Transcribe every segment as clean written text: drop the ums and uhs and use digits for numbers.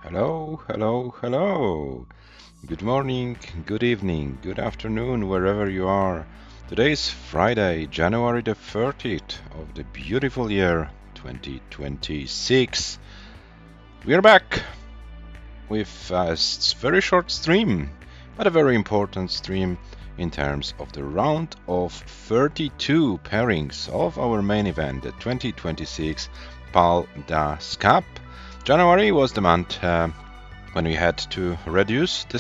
Hello, hello, hello. Good morning, good evening, good afternoon, wherever you are. Today is Friday, January the 30th of the beautiful year 2026. We are back with a very short stream, but a very important stream in terms of the round of 32 pairings of our main event, the 2026 Pal Das Cup. January was the month when we had to reduce the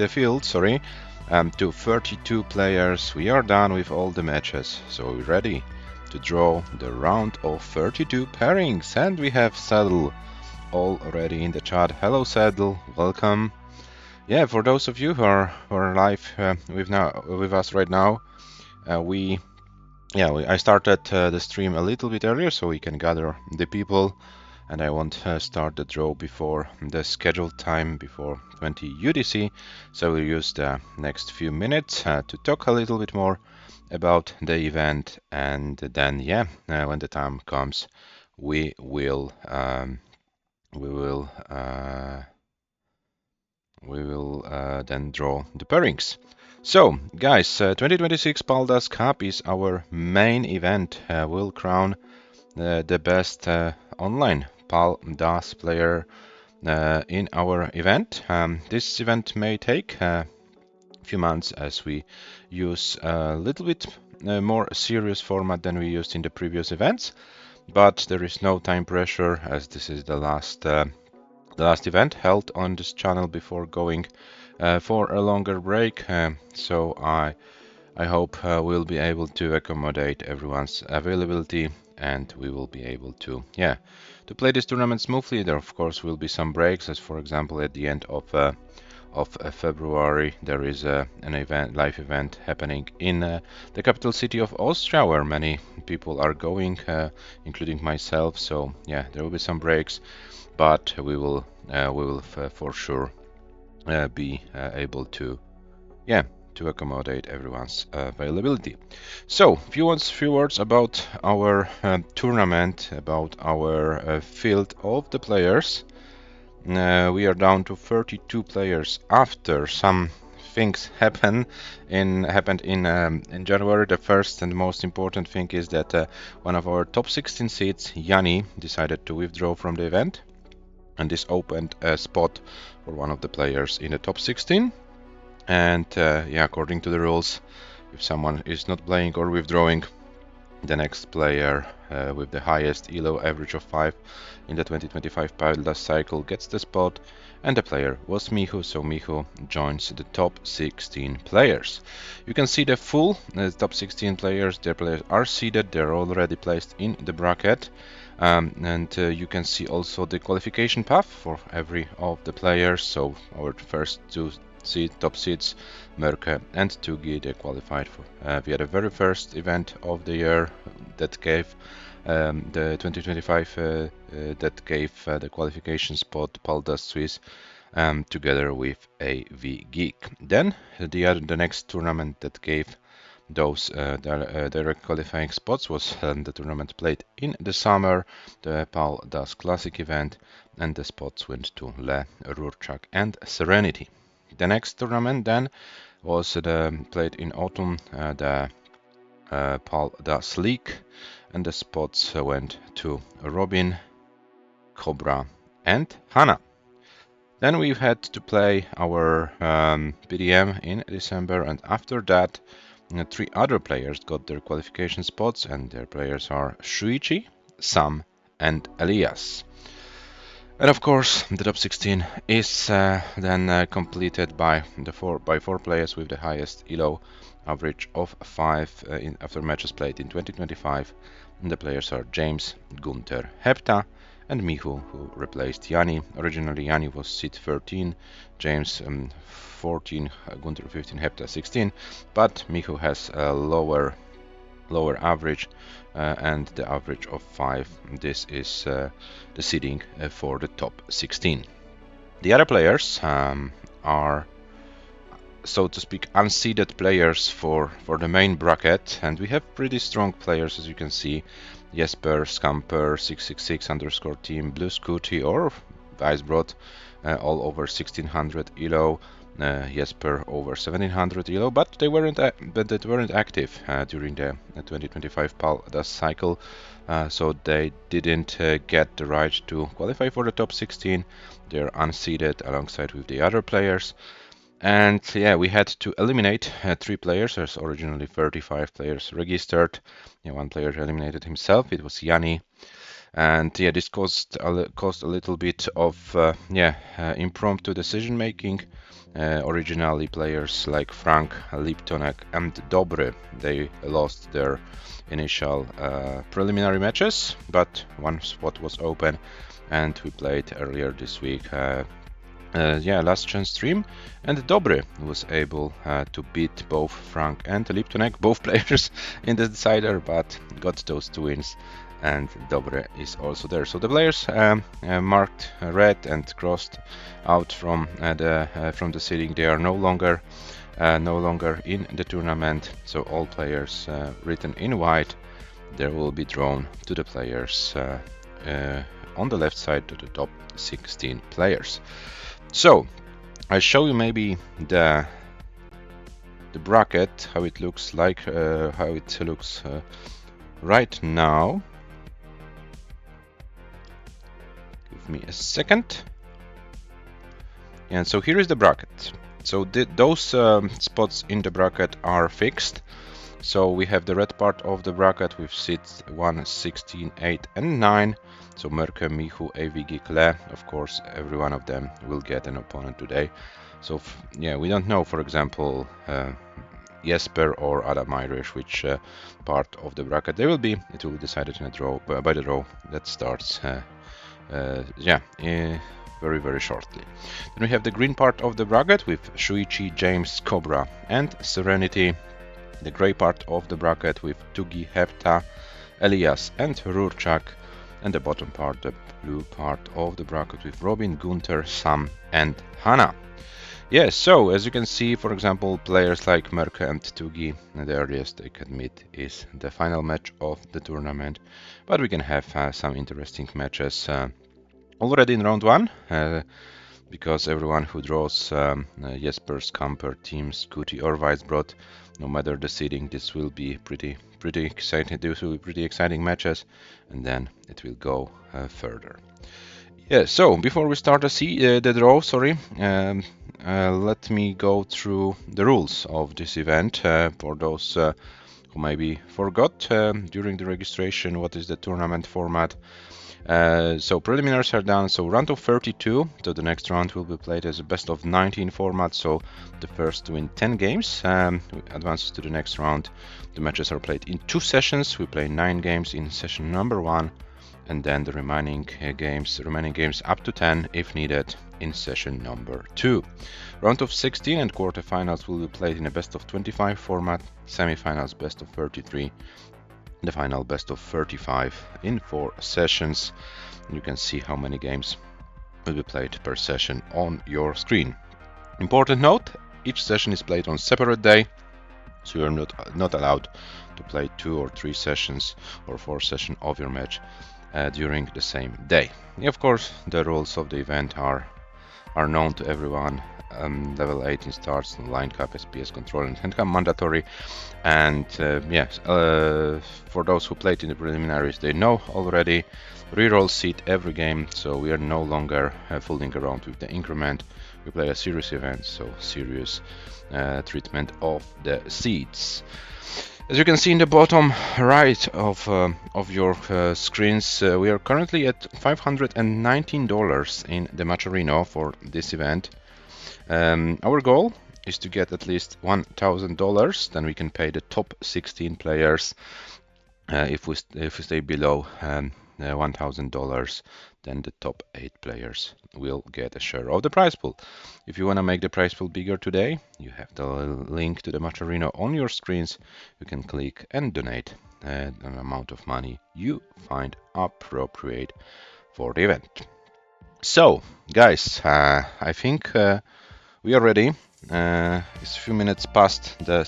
field, to 32 players. We are done with all the matches, so we're ready to draw the round of 32 pairings, and we have Saddle already in the chat. Hello, Saddle, welcome. Yeah, for those of you who are live with us right now, I started the stream a little bit earlier so we can gather the people, and I won't start the draw before the scheduled time, before 20 UTC. So we'll use the next few minutes to talk a little bit more about the event, and then when the time comes, we will then draw the pairings. So, guys, 2026 Paldas Cup is our main event. We'll crown the best online Paldas player in our event. This event may take a few months as we use a little bit more serious format than we used in the previous events, but there is no time pressure as this is the last event held on this channel before going for a longer break. So I hope we'll be able to accommodate everyone's availability, and we will be able to play this tournament smoothly. There of course will be some breaks, as for example at the end of February there is an live event happening in the capital city of Austria, where many people are going, including myself. So yeah, there will be some breaks, but we will for sure be able to accommodate everyone's availability. So, few words about our tournament, about our field of the players. We are down to 32 players after some things happened in January. The first and most important thing is that one of our top 16 seeds, Yanni, decided to withdraw from the event, and this opened a spot for one of the players in the top 16. And according to the rules, if someone is not playing or withdrawing, the next player with the highest ELO average of 5 in the 2025 Paldas cycle gets the spot, and the player was Mihu, so Mihu joins the top 16 players. You can see the full top 16 players. Their players are seeded, they're already placed in the bracket, and you can see also the qualification path for every of the players. So our first two top seeds, Merke and Tugi, they qualified for via the very first event of the year that gave the 2025 that gave the qualification spot Paldas Swiss together with AV Geek. Then the next tournament that gave those direct qualifying spots was the tournament played in the summer, the Paldas Classic event, and the spots went to Le, Rurchak and Serenity. The next tournament then was played in autumn, the Paldas League, and the spots went to Robin, Cobra, and Hana. Then we had to play our PDM in December, and after that, 3 other players got their qualification spots, and their players are Shuichi, Sam, and Elias. And of course, the top 16 is then completed by 4 players with the highest ELO average of 5 after matches played in 2025. And the players are James, Gunther, Hepta, and Mihu, who replaced Yanni. Originally, Yanni was seed 13, James 14, Gunther 15, Hepta 16, but Mihu has a lower average and the average of 5. This is the seeding for the top 16. The other players are, so to speak, unseeded players for the main bracket, and we have pretty strong players, as you can see. Jesper, Scamper, 666 underscore team, Blue Scooty, or Weisbrot all over 1600 elo, Jesper over 1700 elo, but they weren't active during the 2025 PALDAS cycle, so they didn't get the right to qualify for the top 16. They're unseeded alongside with the other players. And yeah, we had to eliminate 3 players. There's originally 35 players registered. Yeah, 1 player eliminated himself. It was Yanni. And yeah, this caused a little bit of impromptu decision making. Originally, players like Frank, Liptonek, and Dobre, they lost their initial preliminary matches, but one spot was open, and we played earlier this week. Last chance stream, and Dobre was able to beat both Frank and Liptonek, both players in the decider, but got those 2 wins, and Dobre is also there. So the players marked red and crossed out from the seeding. They are no longer in the tournament. So all players written in white, there will be drawn to the players on the left side, to the top 16 players. So I show you maybe the bracket, how it looks like, right now. Give me a second. And so here is the bracket. So those spots in the bracket are fixed. So we have the red part of the bracket with seeds 1, 16, 8, and 9. So Merke, Michu, AVG, Kle, of course, every one of them will get an opponent today. So we don't know, for example, Jesper or Adam Irish, which part of the bracket they will be. It will be decided in a draw, by the draw that starts very, very shortly. Then we have the green part of the bracket with Shuichi, James, Cobra, and Serenity. The gray part of the bracket with Tugi, Hepta, Elias, and Rurchak. And the bottom part, the blue part of the bracket with Robin, Gunther, Sam, and Hannah. Yes, so as you can see, for example, players like Merke and Tugi, the earliest they can meet is the final match of the tournament. But we can have some interesting matches already in round 1, because everyone who draws Jesper, Scamper, Team, Scooty, or Weisbrot, no matter the seeding, this will be pretty exciting. These will be pretty exciting matches, and then it will go further. Yeah. So before we start the draw, let me go through the rules of this event for those who maybe forgot during the registration what is the tournament format. So preliminaries are done. So round of 32. So the next round will be played as a best of 19 format. So the first to win 10 games advances to the next round. The matches are played in 2 sessions. We play 9 games in session number 1, and then the remaining games up to 10 if needed in session number 2. Round of 16 and quarterfinals will be played in a best of 25 format. Semifinals best of 33. The final best of 35 in 4 sessions. You can see how many games will be played per session on your screen. Important note, each session is played on separate day, so you are not allowed to play 2 or 3 sessions or 4 sessions of your match during the same day. Of course, the rules of the event are known to everyone. Level 18 starts, line cap, SPS control, and handcam mandatory. And for those who played in the preliminaries, they know already. Reroll seed every game, so we are no longer fooling around with the increment. We play a serious event, so serious treatment of the seeds. As you can see in the bottom right of your screens, we are currently at $519 in the Matcherino for this event. Our goal is to get at least $1,000. Then we can pay the top 16 players. If we stay below $1,000, then the top 8 players will get a share of the prize pool. If you want to make the prize pool bigger today, you have the link to the Matcherino on your screens. You can click and donate an amount of money you find appropriate for the event. So, guys, I think we are ready. It's a few minutes past the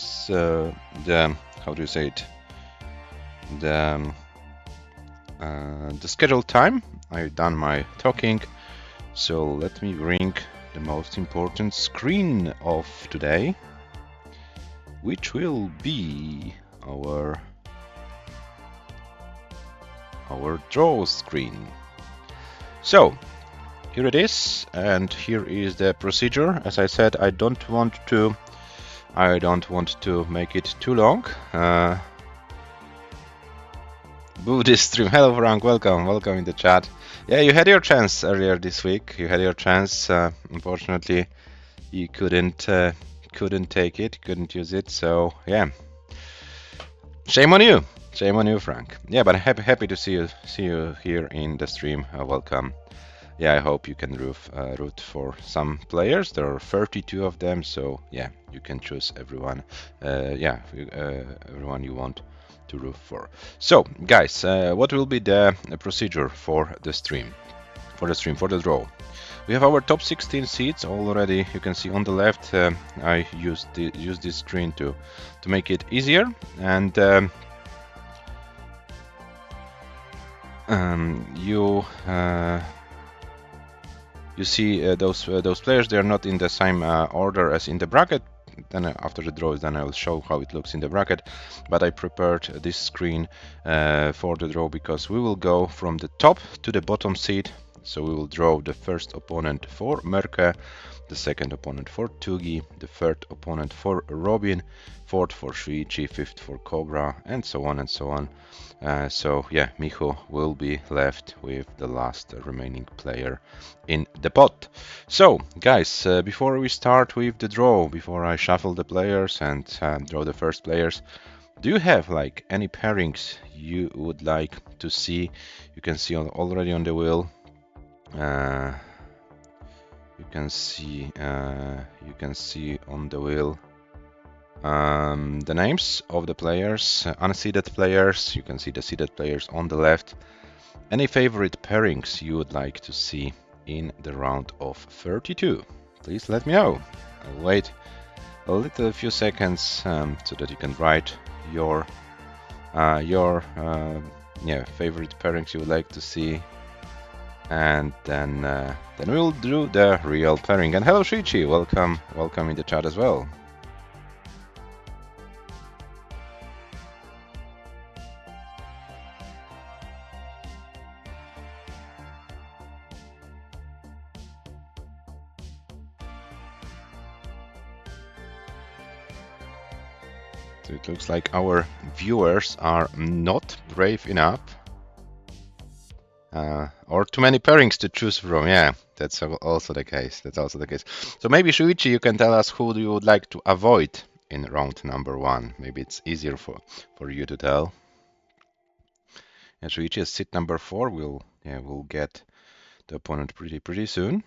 scheduled time. I've done my talking, So let me bring the most important screen of today, which will be our draw screen. So here it is, and here is the procedure. As I said, I don't want to make it too long. Boo this stream. Hello Frank, welcome in the chat. Yeah, you had your chance earlier this week. You had your chance. Unfortunately, you couldn't take it, couldn't use it. So yeah, shame on you, Frank. Yeah, but happy to see you here in the stream. Welcome. Yeah, I hope you can root for some players. There are 32 of them, so yeah, you can choose everyone. Everyone you want to root for. So, guys, what will be the procedure for the stream? For the draw. We have our top 16 seeds already. You can see on the left. I use this screen to make it easier, and you see those players. They are not in the same order as in the bracket. Then after the draw, then I will show how it looks in the bracket. But I prepared this screen for the draw because we will go from the top to the bottom seed. So we will draw the first opponent for Merke, the second opponent for Tugi, the third opponent for Robin, fourth for Shuichi, fifth for Cobra, and so on and so on. So yeah, Miho will be left with the last remaining player in the pot. So guys, before we start with the draw, before I shuffle the players and draw the first players, do you have like any pairings you would like to see? You can see already on the wheel. You can see on the wheel the names of the players, unseeded players. You can see the seeded players on the left. Any favorite pairings you would like to see in the round of 32? Please let me know. I'll wait a few seconds so that you can write your favorite pairings you would like to see, and then we'll do the real pairing. And hello Shuichi, welcome in the chat as well. So it looks like our viewers are not brave enough. Or too many pairings to choose from. Yeah, that's also the case. So maybe Shuichi, you can tell us who you would like to avoid in round number 1. Maybe it's easier for you to tell. And Shuichi is seat number 4. We'll get the opponent pretty soon.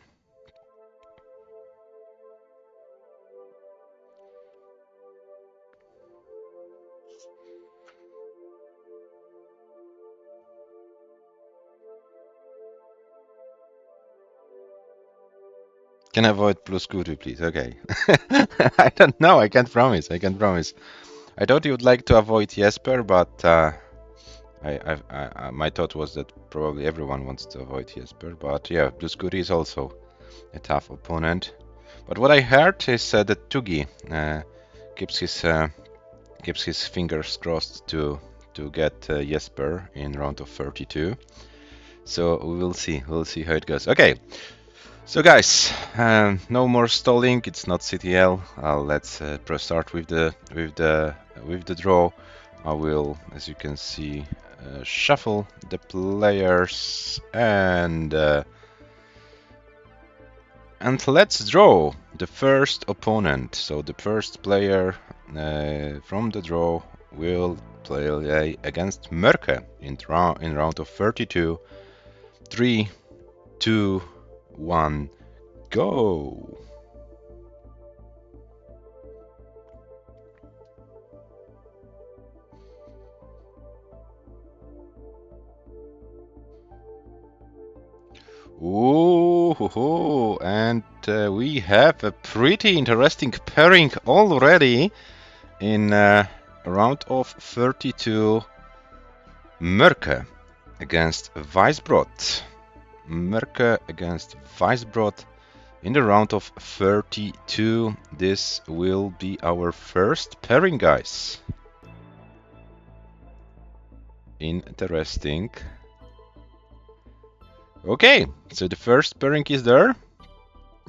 Can I avoid plus Guru, please? Okay. I don't know. I can't promise. I thought you would like to avoid Jesper, but my thought was that probably everyone wants to avoid Jesper. But yeah, plus Guru is also a tough opponent. But what I heard is that Tugi keeps his fingers crossed to get Jesper in round of 32. So we will see. We'll see how it goes. Okay. So guys, no more stalling. It's not CTL. Let's start with the draw. I will, as you can see, shuffle the players and let's draw the first opponent. So the first player from the draw will play against Merke in round of 32. 3, 2, 1, go! Ooh, and we have a pretty interesting pairing already in round of 32. Merke against Weisbrot. Merke against Weisbrot in the round of 32. This will be our first pairing, guys. Interesting. Okay, so the first pairing is there.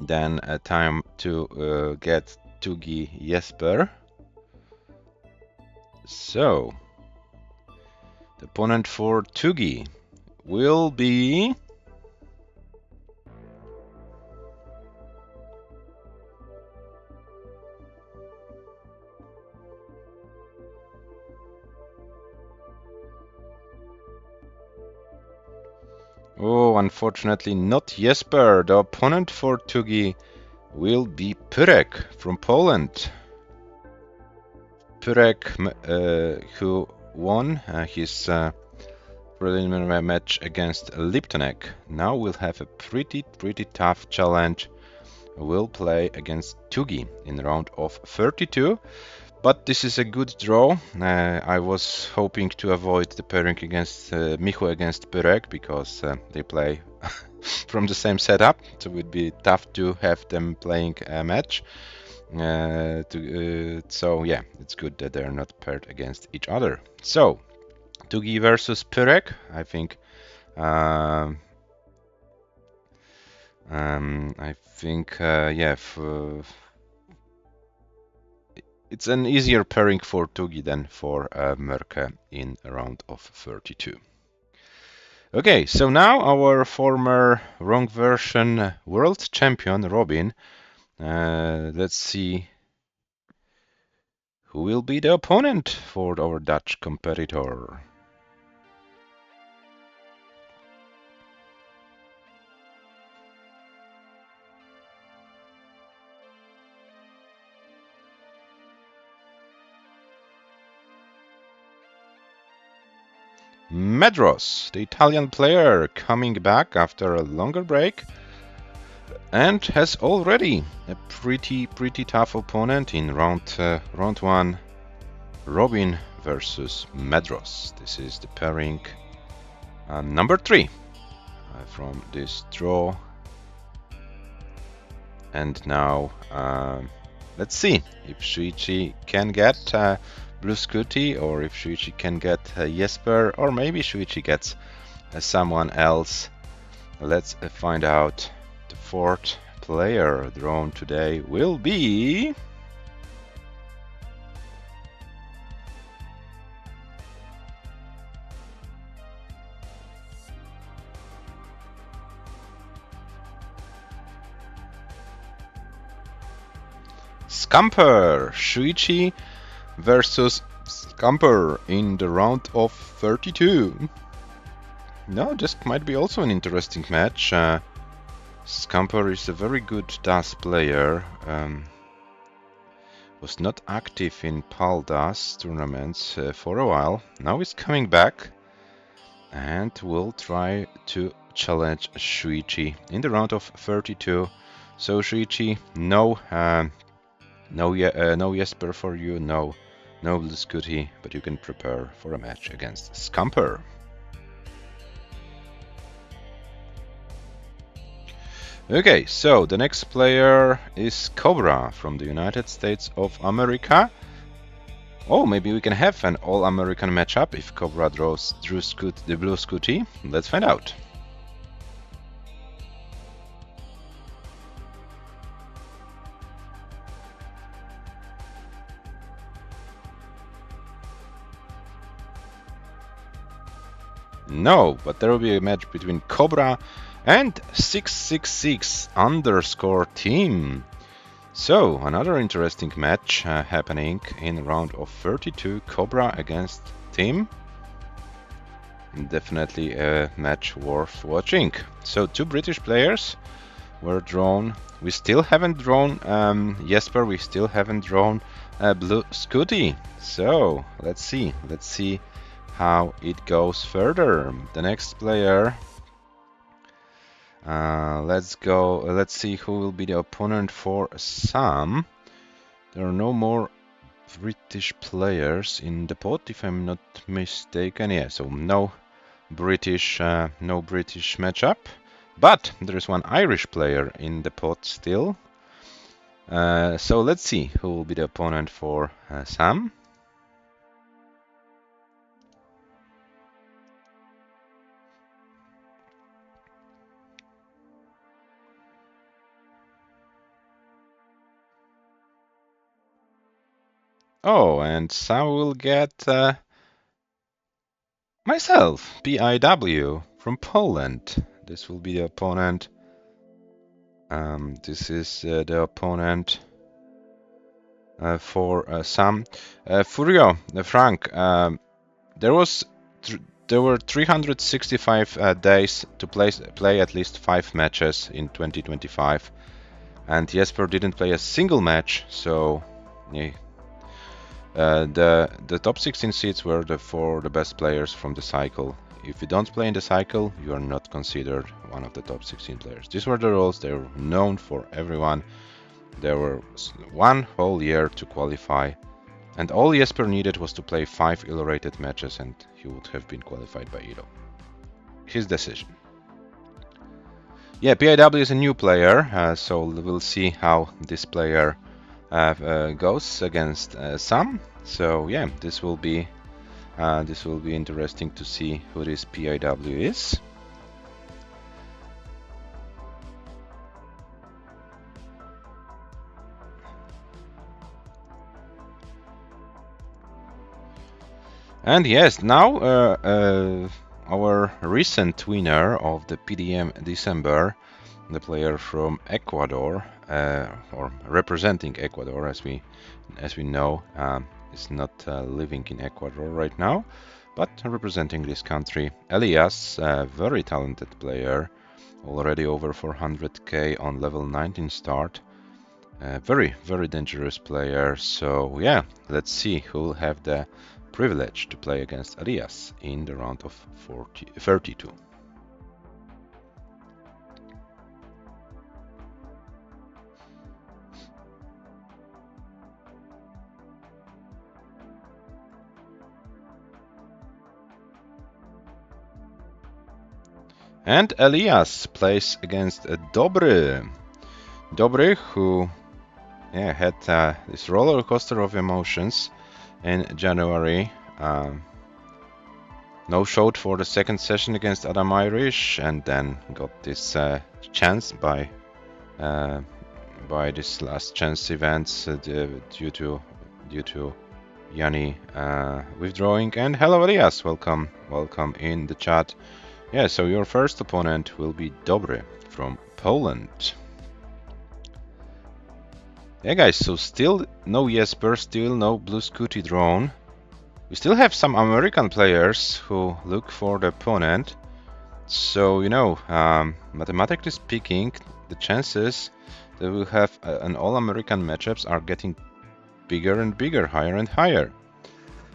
Then time to get Tugi Jesper. So, the opponent for Tugi will be... Oh, unfortunately not Jesper. The opponent for Tugi will be Pyrek from Poland. Pyrek, who won his preliminary match against Liptonek, now will have a pretty tough challenge. Will play against Tugi in the round of 32. But this is a good draw. I was hoping to avoid the pairing against Michu against Pyrek because they play from the same setup, so it would be tough to have them playing a match. So yeah, it's good that they're not paired against each other. So Tugi versus Pyrek, I think. Yeah. It's an easier pairing for Tugi than for Merke in a round of 32. Okay, so now our former wrong version world champion Robin. Let's see who will be the opponent for our Dutch competitor. Medros, the Italian player, coming back after a longer break and has already a pretty tough opponent in round 1. Robin versus Medros. This is the pairing number 3 from this draw. And now let's see if Shuichi can get Blue Scooty, or if Shuichi can get Jesper, or maybe Shuichi gets someone else. Let's find out. The fourth player drawn today will be... Scamper! Shuichi versus Scamper in the round of 32. No, this might be also an interesting match. Scamper is a very good DAS player. Was not active in PAL-DAS tournaments for a while. Now he's coming back and will try to challenge Shuichi in the round of 32. So Shuichi, no Jesper for you, no Blue Scooty, but you can prepare for a match against Scamper. Okay, so the next player is Cobra from the United States of America. Oh, maybe we can have an all-American matchup if Cobra draws the Blue Scooty. Let's find out. No, but there will be a match between Cobra and 666 underscore team. So, another interesting match happening in round of 32, Cobra against team. Definitely a match worth watching. So, 2 British players were drawn. We still haven't drawn Jesper, we still haven't drawn Blue Scooty. So, let's see how it goes further. The next player, let's see who will be the opponent for Sam. There are no more British players in the pot, if I'm not mistaken. Yeah, so no British matchup. But there is one Irish player in the pot still. So let's see who will be the opponent for Sam. Oh, and Sam will get myself, PIW, from Poland. This will be the opponent. This is the opponent for Sam. Furio, Frank, there was there were 365 days to play at least 5 matches in 2025, and Jesper didn't play a single match. So, yeah, the top 16 seeds were for the best players from the cycle. If you don't play in the cycle, you are not considered one of the top 16 players. These were the rules. They were known for everyone. There were 1 whole year to qualify, and all Jesper needed was to play 5 ill-rated matches, and he would have been qualified by Ido. His decision. Yeah, PIW is a new player, so we'll see how this player goes against Sam. So yeah, this will be interesting to see who this PIW is. And yes, now our recent winner of the PDM December, the player from Ecuador, or representing Ecuador, as we know, is not living in Ecuador right now, but representing this country. Elias, a very talented player, already over 400k on level 19 start. Very dangerous player. So yeah, let's see who will have the privilege to play against Elias in the round of 32. And Elias plays against Dobry. Dobry, who had this roller coaster of emotions in January. No showed for the second session against Adam Irish, and then got this chance by this last chance events due to Yanni withdrawing. And hello Elias, welcome in the chat. Yeah, so your first opponent will be Dobry from Poland. Yeah guys, so still no Jesper, still no Blue Scooty drone. We still have some American players who look for the opponent. So, you know, mathematically speaking, the chances that we'll have an all-American matchups are getting bigger and bigger, higher and higher.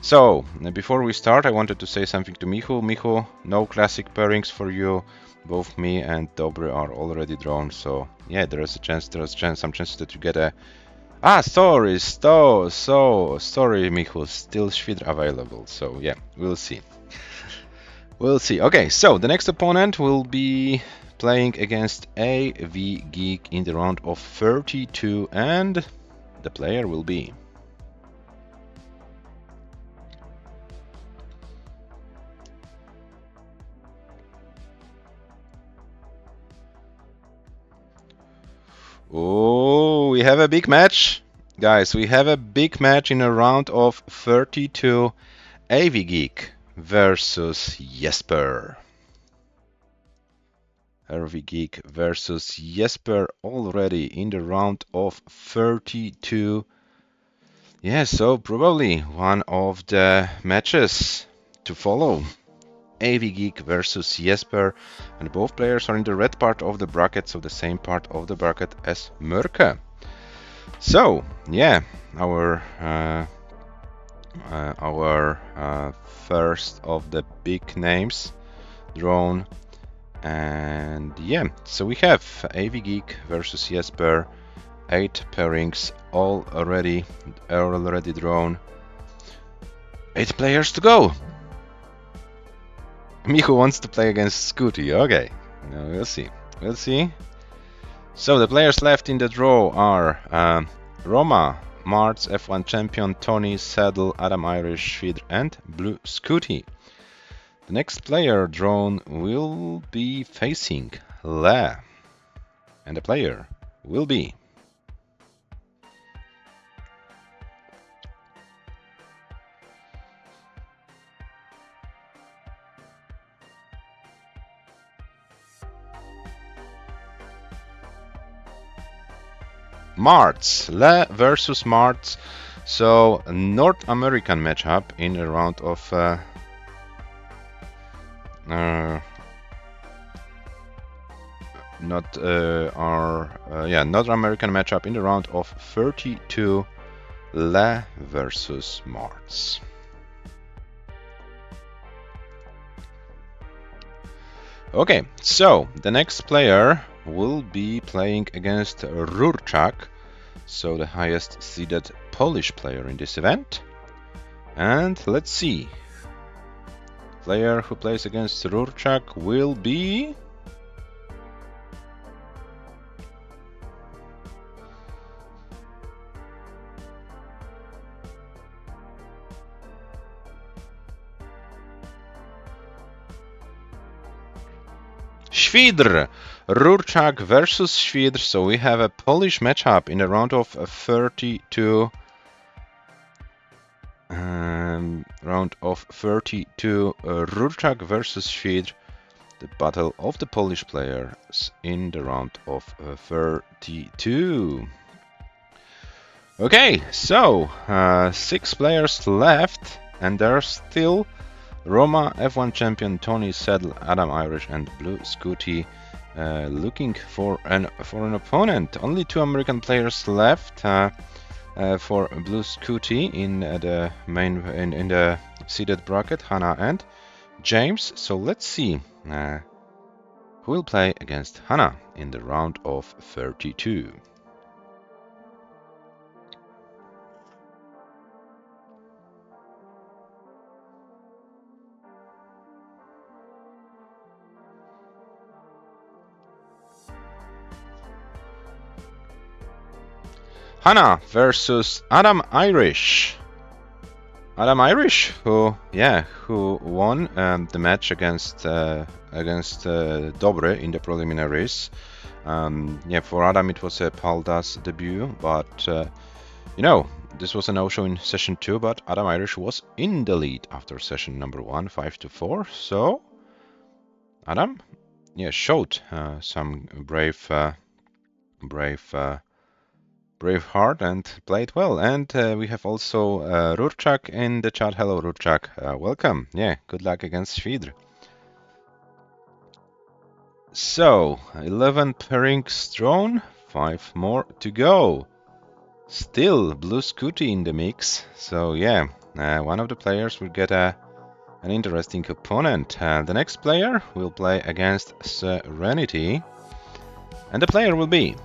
So, before we start, I wanted to say something to Michu. Michu, no classic pairings for you. Both me and Dobry are already drawn, so yeah, some chances that you get a... sorry, Michu, still Shvidr available, so yeah, we'll see. We'll see. Okay, so the next opponent will be playing against AV Geek in the round of 32, and the player will be... Oh, we have a big match. Guys, we have a big match in a round of 32. AV Geek versus Jesper. AV Geek versus Jesper already in the round of 32. Yeah, so probably one of the matches to follow. AV Geek versus Jesper, and both players are in the red part of the bracket, so the same part of the bracket as Mörke. So yeah, our first of the big names drawn, and yeah, so we have AV Geek versus Jesper, 8 pairings already drawn, 8 players to go. Michu wants to play against Scooty. Okay, now we'll see. We'll see. So the players left in the draw are Roma, Martz, F1 champion, Tony, Saddle, Adam Irish, Schwidr, and Blue Scooty. The next player drawn will be facing Le, and the player will be Martz. Le versus Martz. So a North American matchup in a round of North American matchup in the round of 32. Le versus Martz. Okay, so the next player will be playing against Rurczak, so the highest seeded Polish player in this event. And let's see. Player who plays against Rurczak will be Schwidr. Rurczak versus Schwidr. So we have a Polish matchup in the round of 32. Rurczak versus Schwidr. The battle of the Polish players in the round of 32. Okay, so 6 players left, and there's still Roma, F1 champion, Tony, Saddle, Adam Irish, and Blue Scooty looking for an opponent. Only 2 American players left for Blue Scooty in the in the seeded bracket, Hannah and James. So let's see who will play against Hannah in the round of 32. Hannah versus Adam Irish. Adam Irish, who won the match against Dobre in the preliminaries. For Adam it was a Paldas debut, but this was a no-show in session 2. But Adam Irish was in the lead after session number 1, 5-4. So Adam, showed some brave heart and played well. And we have also Rurczak in the chat. Hello, Rurczak. Welcome. Good luck against Schwidr. So, 11 pairings drawn, 5 more to go. Still Blue Scooty in the mix. So, one of the players will get an interesting opponent. The next player will play against Serenity. And the player will be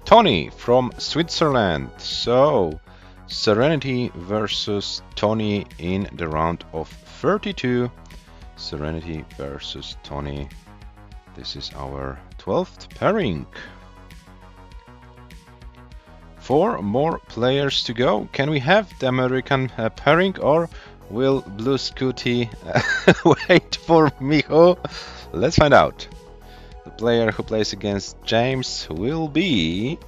Tony from Switzerland. So Serenity versus Tony in the round of 32. Serenity versus Tony. This is our 12th pairing. 4 more players to go. Can we have the American pairing, or will Blue Scooty wait for Micho? Let's find out. The player who plays against James will be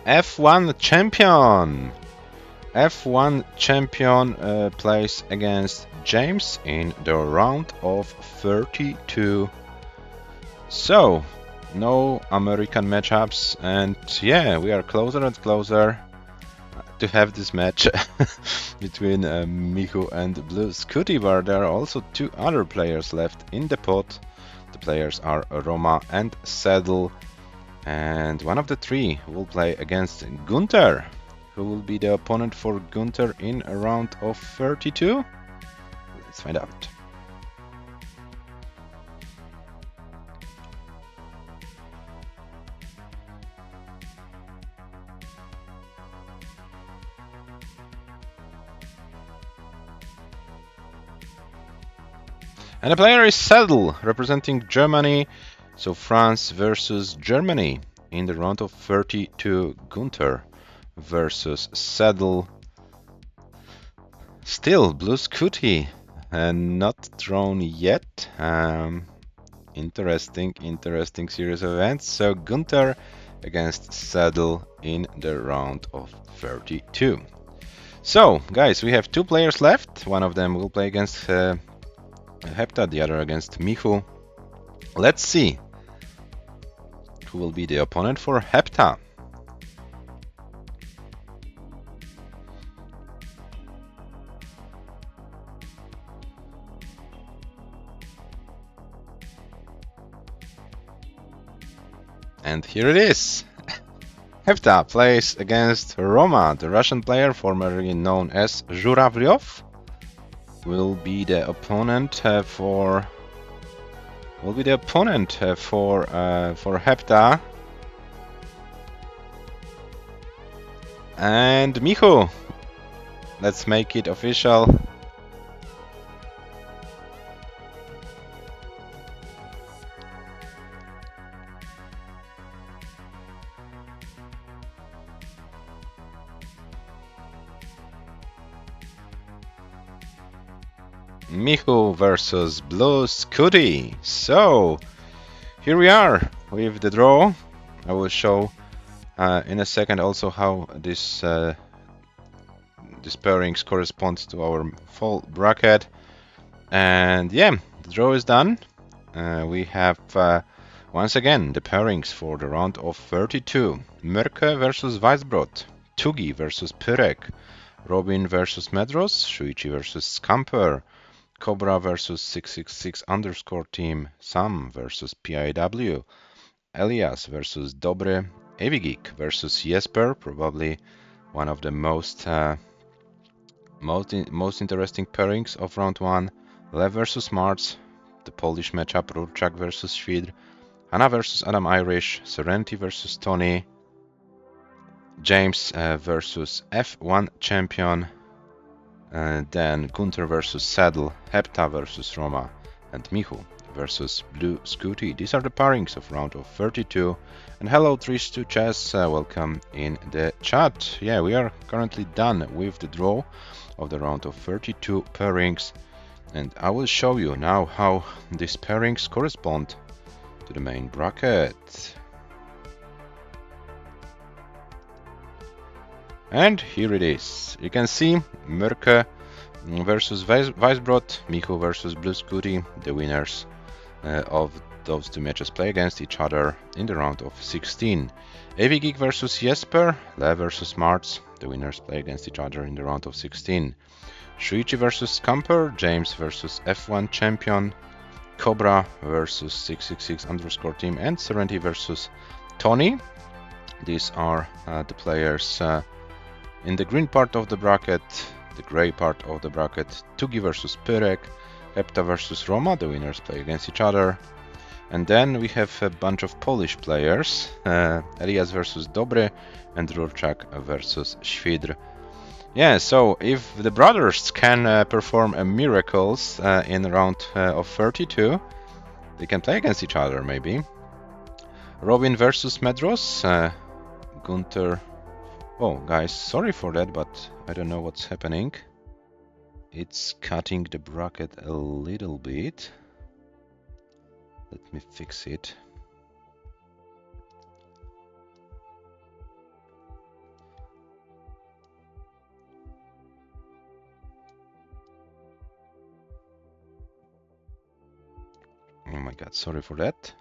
F1 champion. F1 champion plays against James in the round of 32. So no American matchups, and we are closer and closer to have this match between Michu and Blue Scooty, where there are also 2 other players left in the pot. The players are Roma and Saddle. And one of the three will play against Gunther. Who will be the opponent for Gunther in a round of 32? Let's find out. And the player is Saddle, representing Germany. So France versus Germany in the round of 32. Gunther versus Saddle. Still Blue Scooty, and not drawn yet. Interesting series of events. So Gunther against Saddle in the round of 32. So guys, we have two players left. One of them will play against Hepta, the other against Michu. Let's see who will be the opponent for Hepta. And here it is. Hepta plays against Roma, the Russian player formerly known as Zhuravlyov. Will be the opponent for Hepta. And Michu. Let's make it official. Michu versus Blue Scooty. So here we are with the draw. I will show in a second also how this pairings corresponds to our full bracket. And yeah, the draw is done. We have once again the pairings for the round of 32. Mörke versus Weisbrot, Tugi versus Pyrek, Robin versus Medros, Shuichi versus Scamper, Cobra versus 666 underscore team, Sam versus PIW, Elias versus Dobre, Evigik versus Jesper, probably one of the most interesting pairings of round 1, Lev versus Marz, the Polish matchup, Rurczak versus Świdr, Hanna versus Adam Irish, Serenity versus Tony, James versus F1 champion, then Gunther versus Saddle, Hepta versus Roma, and Michu versus Blue Scooty. These are the pairings of round of 32. And hello Trish to Chess, welcome in the chat. Yeah, we are currently done with the draw of the round of 32 pairings, and I will show you now how these pairings correspond to the main bracket. And here it is. You can see Mörke versus Weisbrot, Michu versus Blue Scooty. The winners of those two matches play against each other in the round of 16. Evigik versus Jesper, Lev versus Marz. The winners play against each other in the round of 16. Shuichi versus Scamper, James versus F1 champion, Cobra versus 666 underscore team, and Serenity versus Tony. These are the players in the green part of the bracket, the gray part of the bracket. Tugi versus Pyrek, Hepta versus Roma. The winners play against each other. And then we have a bunch of Polish players, Elias versus Dobre and Rurczak versus Świdr. Yeah, so if the brothers can perform miracles in round of 32, they can play against each other maybe. Robin versus Medros, Gunther. Oh guys, sorry for that, but I don't know what's happening. It's cutting the bracket a little bit. Let me fix it. Oh my god, sorry for that.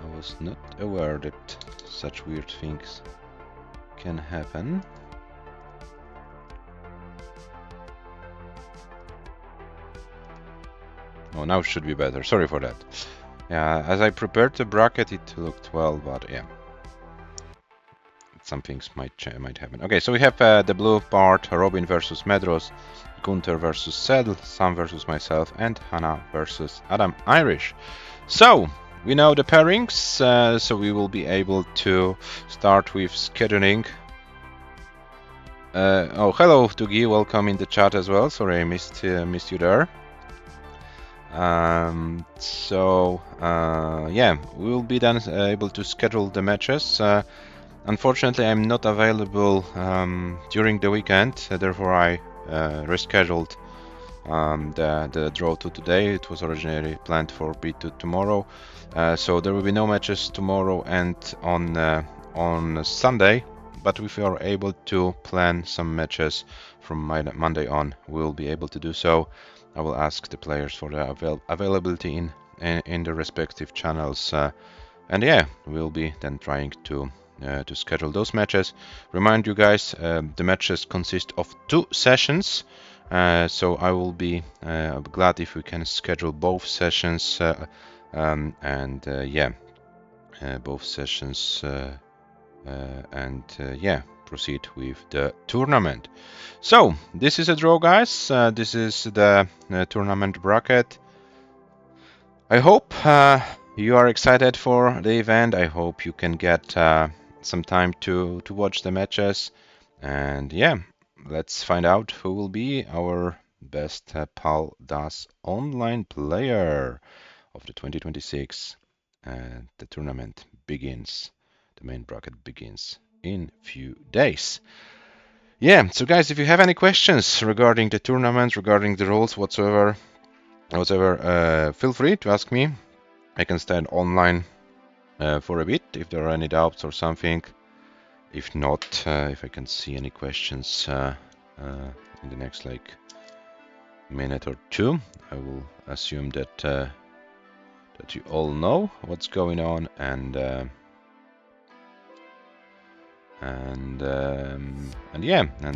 I was not aware that such weird things can happen. Oh, now it should be better. Sorry for that. Yeah, as I prepared the bracket, it looked well, but yeah, some things might happen. Okay, so we have the blue part: Robin versus Medros, Gunther versus Sedl, Sam versus myself, and Hannah versus Adam Irish. So we know the pairings, so we will be able to start with scheduling. Oh, hello, Tugi. Welcome in the chat as well. Sorry, I missed you there. Yeah, we will be then able to schedule the matches. Unfortunately, I'm not available during the weekend, therefore I rescheduled the draw to today. It was originally planned for B2 tomorrow, so there will be no matches tomorrow and on Sunday. But if we are able to plan some matches from Monday on, we'll be able to do so. I will ask the players for the availability in the respective channels, and yeah, we'll be then trying to schedule those matches. Remind you guys, the matches consist of 2 sessions. So I will be glad if we can schedule both sessions both sessions proceed with the tournament. So this is a draw, guys. This is the tournament bracket. I hope you are excited for the event. I hope you can get some time to watch the matches, and yeah, let's find out who will be our best PAL-DAS online player of the 2026. The tournament begins, the main bracket begins in few days. Yeah, so guys, if you have any questions regarding the tournament, regarding the rules whatsoever, feel free to ask me. I can stand online for a bit if there are any doubts or something. If not, if I can see any questions in the next minute or two, I will assume that you all know what's going on, and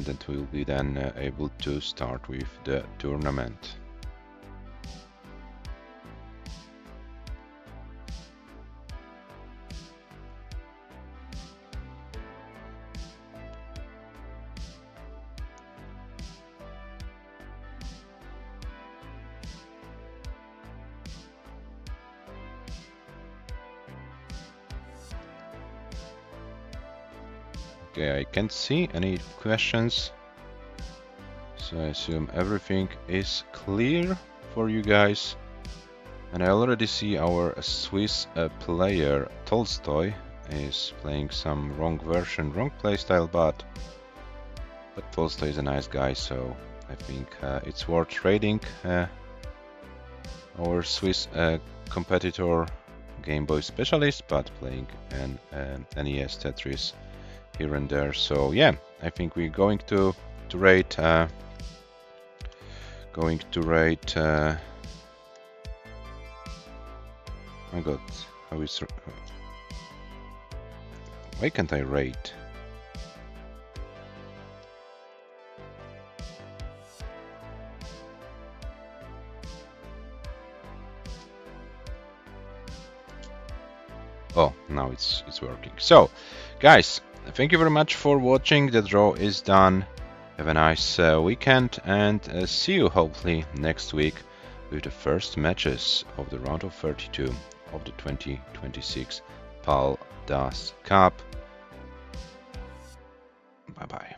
that we'll be then able to start with the tournament. Okay, I can't see any questions, so I assume everything is clear for you guys. And I already see our Swiss player Tolstoy is playing some wrong version, wrong playstyle, but Tolstoy is a nice guy, so I think it's worth trading our Swiss competitor, Game Boy specialist, but playing an NES Tetris here and there. So yeah, I think we're going to rate my god, how is why can't I rate? Oh, now it's working. So guys, thank you very much for watching. The draw is done. Have a nice weekend, and see you hopefully next week with the first matches of the round of 32 of the 2026 PAL-DAS Cup. Bye bye.